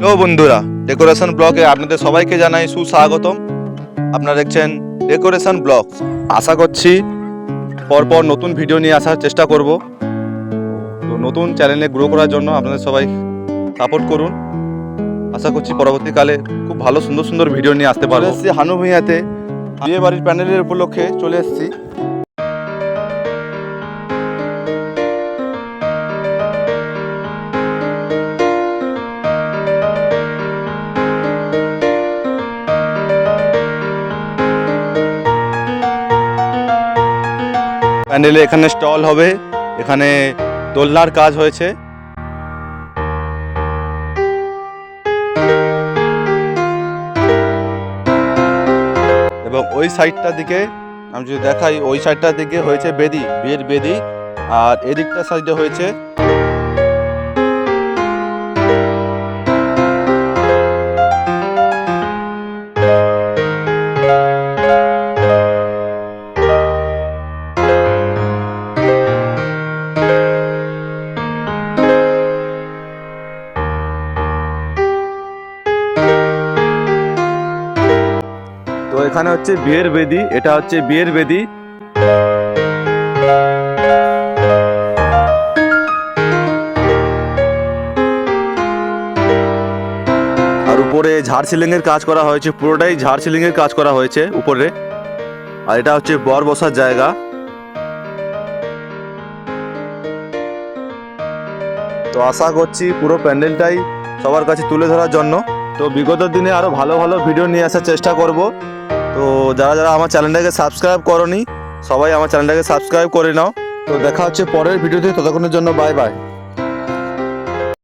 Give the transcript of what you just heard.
Hello বন্ধুরা, decoration ব্লগে আপনাদের সবাইকে জানাই সুস্বাগতম। আপনারা দেখছেন ডেকোরেশন ব্লগ। আশা করছি পরপর নতুন ভিডিও নিয়ে আসার চেষ্টা করব। তো নতুন চ্যানেলে গ্রো করার জন্য আপনাদের সবাই সাপোর্ট করুন। আশা করছি পরবর্তীকালে খুব ভালো সুন্দর সুন্দর ভিডিও নিয়ে আসতে পারবো। এসেছি হানু ভূঁইয়াতে, বিয়ে বাড়ির প্যান্ডেলের উপলক্ষে চলে এসেছি। প্যান্ডেলে এখানে স্টল হবে, এখানে দোলনার কাজ হয়েছে। এবং ওই সাইডটার দিকে আমি যদি দেখাই, ওই সাইডটার দিকে হয়েছে বেদি, বিয়ের বেদি, আর এদিকটার সাইডে হয়েছে তো এখানে হচ্ছে বিয়ের বেদি, এটা হচ্ছে বিয়ের বেদি। আর উপরে ঝাড় সিলিং এর কাজ করা হয়েছে, পুরোটাই ঝাড় সিলিং এর কাজ করা হয়েছে উপরে। আর এটা হচ্ছে বর বসার জায়গা। তো আশা করছি পুরো প্যান্ডেলটাই সবার কাছে তুলে ধরার জন্য। তো বিগত দিনে আরো ভালো ভালো ভিডিও নিয়ে আসার চেষ্টা করব। তো যারা যারা আমার চ্যানেলটাকে সাবস্ক্রাইব করোনি, সবাই আমার চ্যানেলটাকে সাবস্ক্রাইব করে নাও। তো দেখা হচ্ছে পরের ভিডিওতে, ততক্ষণের জন্য বাই বাই।